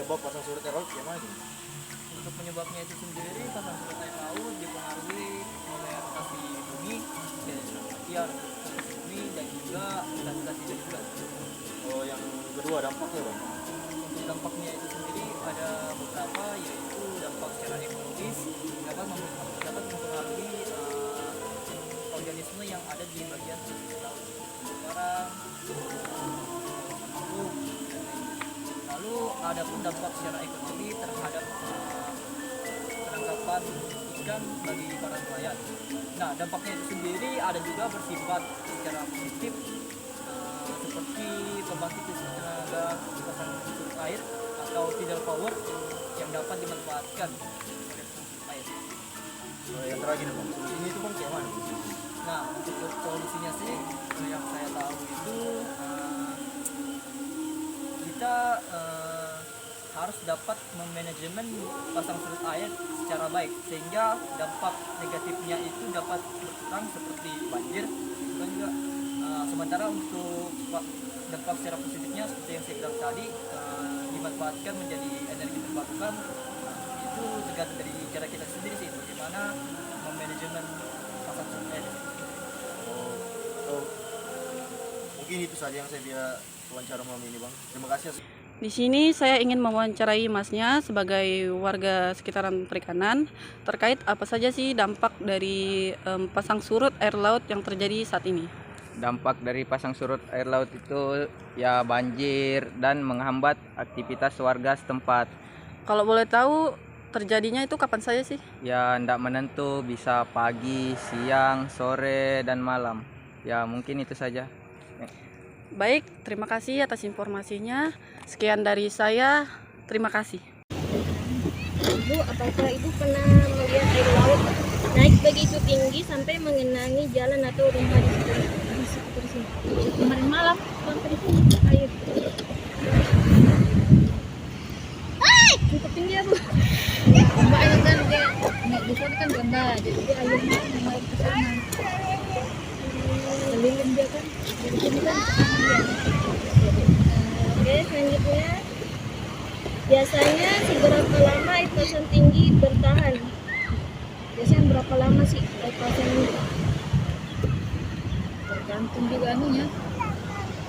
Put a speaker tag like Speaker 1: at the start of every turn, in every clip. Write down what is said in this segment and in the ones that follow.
Speaker 1: penyebab pasang surut air laut gimana nih?
Speaker 2: Untuk penyebabnya itu sendiri, pasang surut air laut dipengaruhi oleh rotasi bumi, ya rotasi bumi dan juga gravitasi juga.
Speaker 1: Oh, yang kedua dampaknya bang?
Speaker 2: Untuk dampaknya itu sendiri ada beberapa, yaitu dampak secara ekologis dapat mempengaruhi organisme yang ada di bagian pesisir laut, karang, makhluk, dan lainnya. Lalu ada pun dampak secara ekonomi terhadap penangkapan ikan bagi para nelayan. Nah, dampaknya itu sendiri ada juga bersifat secara positif, seperti pembangkit listrik tenaga pasang surut air atau tidal power yang dapat dimanfaatkan oleh pasang surut air.
Speaker 1: Yang terakhir bang, ini itu bang kayak mana?
Speaker 2: Nah, untuk solusinya sih yang saya tahu itu kita harus dapat memanajemen pasang surut air secara baik, sehingga dampak negatifnya itu dapat berkurang seperti banjir dan juga sementara untuk dampak secara positifnya seperti yang saya bilang tadi, dimanfaatkan menjadi energi terbarukan. Itu tergantung dari cara kita sendiri sih, bagaimana memanajemen pasang surut air.
Speaker 1: Oh, mungkin itu saja yang saya bisa wawancara malam ini bang. Terima kasih.
Speaker 3: Di sini saya ingin mewawancarai Masnya sebagai warga sekitaran perikanan terkait apa saja sih dampak dari pasang surut air laut yang terjadi saat ini.
Speaker 4: Dampak dari pasang surut air laut itu ya banjir dan menghambat aktivitas warga setempat.
Speaker 3: Kalau boleh tahu terjadinya itu kapan saja sih?
Speaker 4: Ya tidak menentu, bisa pagi, siang, sore, dan malam. Ya mungkin itu saja.
Speaker 3: Baik, terima kasih atas informasinya. Sekian dari saya, terima kasih.
Speaker 5: Ibu, apakah Ibu pernah melihat air laut naik begitu tinggi sampai mengenangi jalan atau rumah di sekitar sini? Kemarin malam, sampai di sini air. Cukup tinggi ya Bu? Mbak ini kan dia naik di sana kan rendah, jadi dia airnya naik ke sana. Keliling dia kan, dari sini kan ke sana dia. Oke, selanjutnya. Biasanya seberapa lama air pasang tinggi bertahan? Biasanya berapa lama sih air pasang ini? Tergantung juga anunya.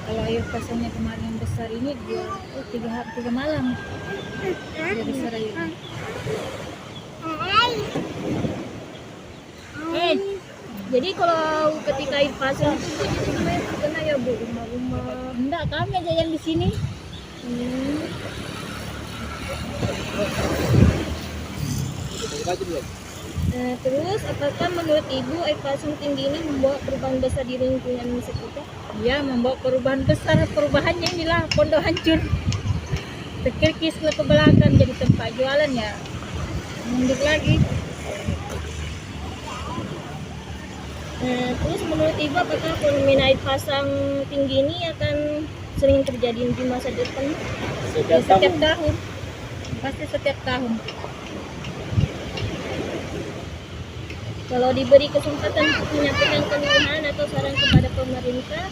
Speaker 5: Kalau air pasangnya kemarin yang besar ini 3 malam. Dia besar airnya. Jadi kalau ketika air pasang itu jadi kena ya Bu, rumah-rumah. Enggak, kami aja yang di sini. Terus apakah menurut Ibu air pasang tinggi ini membawa perubahan besar di lingkungan sekitar? Ya, membawa perubahan besar. Perubahannya inilah pondok hancur, terkikis ke belakang, jadi tempat jualan ya mundur lagi. Terus menurut Ibu apakah fenomena air pasang tinggi ini akan sering terjadi di masa depan? Setiap tahun. Pasti setiap tahun. Kalau diberi kesempatan untuk menyampaikan keluhan atau saran kepada pemerintah,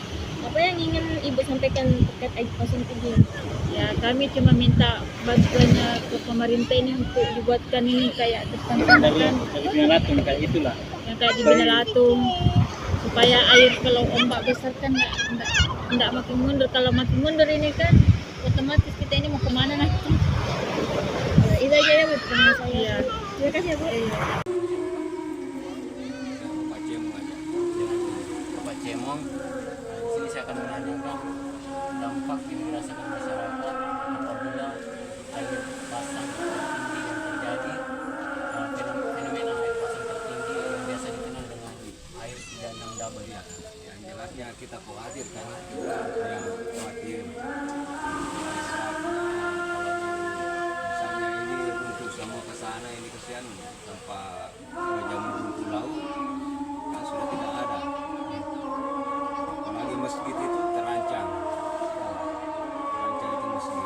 Speaker 5: apa yang ingin Ibu sampaikan terkait air pasang tinggi? Ya, kami cuma minta bantuannya ke pemerintah ini untuk dibuatkan ini kayak depan-depan Binalatung kayak itulah. Yang kayak di Binalatung, supaya air kalau ombak besar kan enggak makin mundur. Kalau makin mundur ini kan otomatis kita ini mau kemana nanti? Itu aja ya Bu, terima saya. Iya. Terima kasih ya Bu. Iya.
Speaker 6: Bapak Cemong, di sini saya akan menanyakan dampak yang dirasakan masyarakat apabila air pasang tertinggi yang terjadi, fenomena air pasang tertinggi yang biasa dikenal dengan air 36 double ya.
Speaker 7: Yang jelasnya kita khawatir karena kita yang khawatir. Misalnya ini untuk semua ke sana ini kesian tanpa jamu rumput laut kan sudah tidak ada. Apalagi masjid itu terancam. Terancam itu masjid.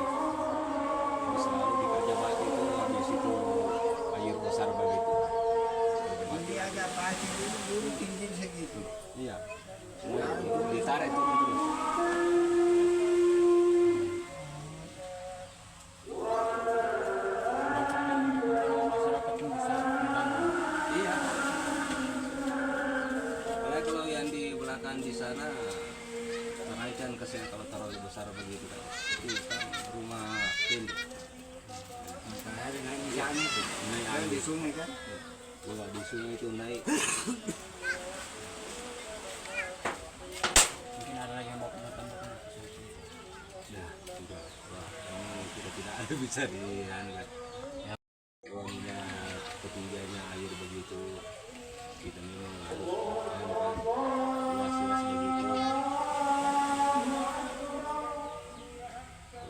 Speaker 7: Jadi selalu dikerja mati itu habis itu air besar begitu.
Speaker 8: Ini agak pasti dulu tinggi segitu.
Speaker 7: Iya. Itu ditarik itu terus. biasanya kalau terlalu besar begitu kan itu kan rumah pendek.
Speaker 8: Makanya naik misalnya itu.
Speaker 7: Naik
Speaker 8: Kalau
Speaker 7: air
Speaker 8: di sungai kan.
Speaker 7: kalau di sungai itu naik.
Speaker 6: Mungkin ada lagi yang mau tambahkan.
Speaker 7: Nah, sudah. Wah, memang tidak ada bisa di anu kan. Uangnya ketinggiannya air begitu kita memang harus anu kan was-was begitu.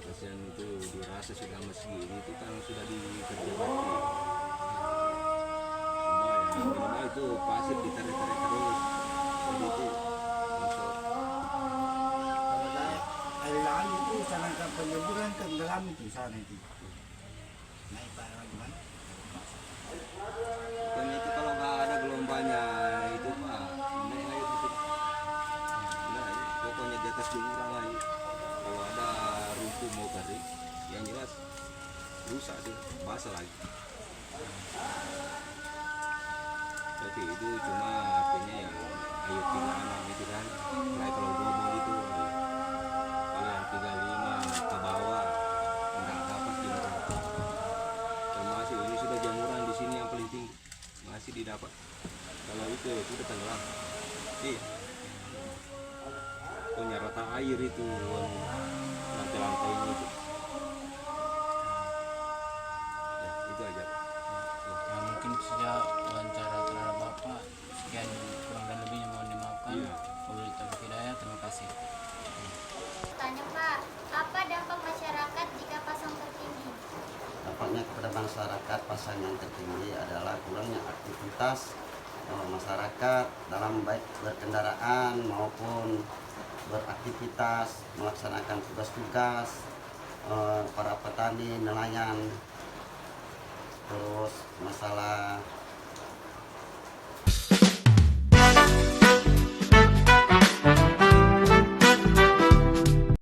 Speaker 7: Kasihan itu dirasa sudah meski itu kan sudah dikerja bakti. Minimal itu pasir ditarik-tarik terus. Jadi itu untuk
Speaker 8: Kalau air laut itu sangat penyeburan ke dalam itu sana itu. Naik parah gimana?
Speaker 7: dan itu kalau nggak ada gelombangnya itu pak naik air itu. Nah, pokoknya di atas jurang air. Kalau ada rumput mau kering, yang jelas rusak sih, basah lagi. Tapi itu cuma artinya yang air 36 itu kan. Mulai kalau bobo itu kalau yang 35 ke bawah nggak dapat tinggal. Termasuk ini sudah jamuran di sini yang paling tinggi masih didapat. Kalau itu sudah tenggelam. Iya. Punya rata air itu lantai-lantainya itu. Ya, itu aja.
Speaker 6: Ya, mungkin saja wawancara terhadap Bapak. Sekian kurang dan lebihnya mohon dimaafkan.
Speaker 7: Iya.
Speaker 6: Wabillahi taufiq hidayah. Terima kasih.
Speaker 9: Tanya Pak, apa dampak masyarakat jika pasang tertinggi?
Speaker 10: Dampaknya kepada masyarakat pasang yang tertinggi adalah kurangnya aktivitas masyarakat dalam baik berkendaraan maupun beraktivitas melaksanakan tugas-tugas, para petani, nelayan, terus masalah